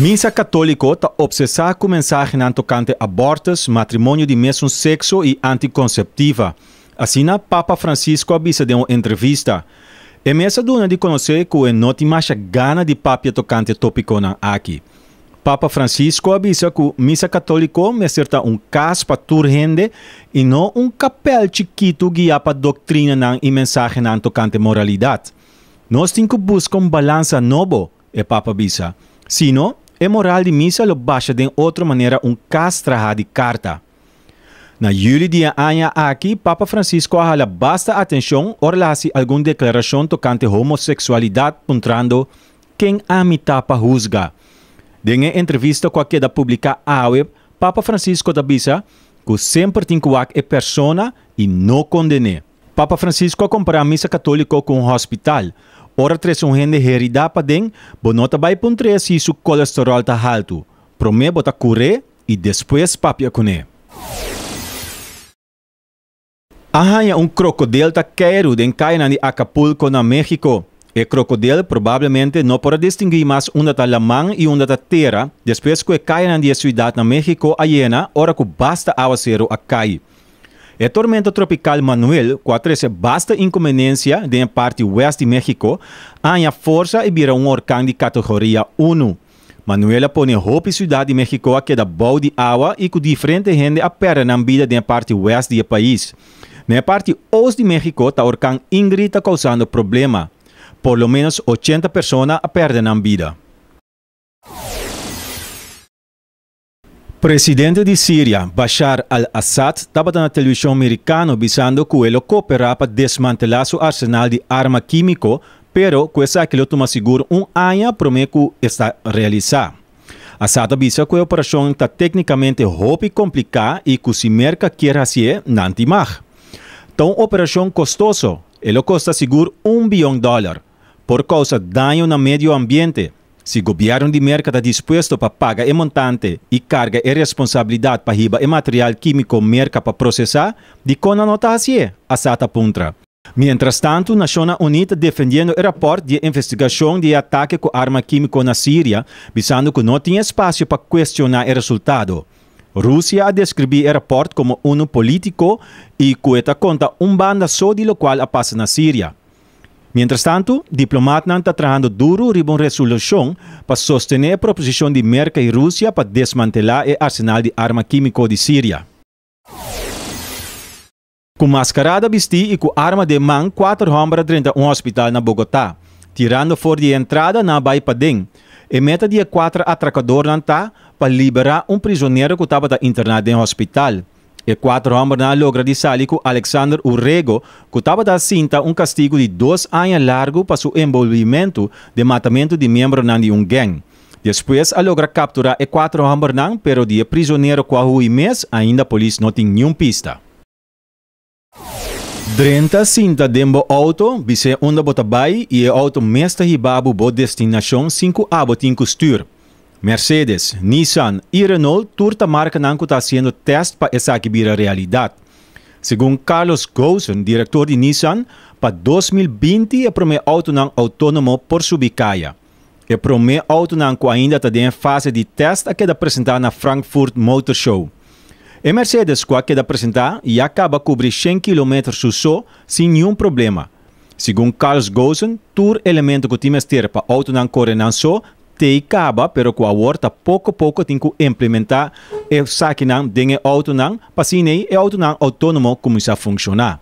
Misa católico está obsessada com mensagem tocante abortos, matrimônio de mesmo sexo e anticonceptiva. Assim, Papa Francisco avisa de uma entrevista. É mesa duna de conhecer que não tem mais gana de papia tocante tópico aqui. Papa Francisco avisa que misa católico é certa caso para urgente e não capel chiquito guia para doutrina e mensagem tocante moralidade. Nós temos que buscar balança novo, é Papa avisa. Sino, é moral de misa lo baixa de outra maneira caso de carta. Na julho dia anya aqui, Papa Francisco hala basta atenção orlasi alguma declaração tocante homossexualidade puntrando quem a mitad para juzga. Em entrevista com a queda publica a web, Papa Francisco avisa que sempre tem que é persona e não condene. Papa Francisco compara a missa católica com um hospital. Ora tres gente herida para den, bonota vai puntre se su colesterol tá alto. Prome bota cure e depois papia cone. Ahaya crocodilo tá caído den caia de Acapulco na México. O crocodilo provavelmente não pode distinguir mais onde está a mão e onde está a terra, depois que caia na cidade na México a Iena, ora que basta aguacero a cair. A tormenta tropical Manuel, que basta inconveniência da parte oeste de México, a força e vira orcão de categoria 1. Manuel põe hope cidade de México a queda boa de água e com diferente gente a perder na vida da parte oeste do país. Na parte oeste de México, a orcão Ingrid está causando problema. Por lo menos 80 pessoas a perder na vida. Presidente de Síria, Bashar al-Assad, estava na televisão americana avisando que ele cooperava para desmantelar seu arsenal de arma químico, pero que essa que ele toma seguro ano promete que está realizar. Assad avisa que a operação está tecnicamente muito complicada e que se merca quer fazer, não tem mais. Então, operação custosa, ele custa seguro $1 bilhão, por causa de dano no meio ambiente. Se o governo de merca está disposto para pagar o montante e carga e responsabilidade para riba e material químico merca para processar, de quando não está assim, Assad apunta. Mientras tanto, Nações Unidas defendendo o rapport de investigação de ataque com arma química na Síria, visando que não tinha espaço para questionar o resultado. Rússia a descrever o rapport como político e que está conta banda só de lo qual passa na Síria. Mientras tanto, diplomatas estão trabalhando duro em uma resolução para sostener a proposição de Merca e Rússia para desmantelar o arsenal de arma químico de Síria. Com mascarada vestir e com arma de mão, 4 homens dentro de hospital na Bogotá, tirando fora de entrada na Baía Padem. E meta de 4 atracadores para liberar prisioneiro que estava internado em hospital. E 4 homens logra de sair com Alexander Urrego, que estava da cinta castigo de 2 anos largo para seu envolvimento de matamento de membro de gang. Depois, logra capturar 4 homens, pero de prisioneiro com o mês, ainda a polícia não tem nenhuma pista. 30 cinta dembo auto, bise onda botabai e o auto mesta hibabu bo destinação 5 abotin costur. Mercedes, Nissan e Renault turta marca não está fazendo teste para essa que vira realidade. Segundo Carlos Ghosn, diretor de Nissan, para 2020 é primeiro auto não autônomo por Subicaia. É o primeiro auto não que ainda está em fase de teste a que apresentar na Frankfurt Motor Show. A Mercedes que apresentar e acaba cobrir 100 km só sem nenhum problema. Segundo Carlos Ghosn, todo elemento que temos ter para auto não correr não só te acaba, pero com a horta pouco a pouco tem que implementar o saque não de auto não, para assim o auto não autônomo começar a funcionar.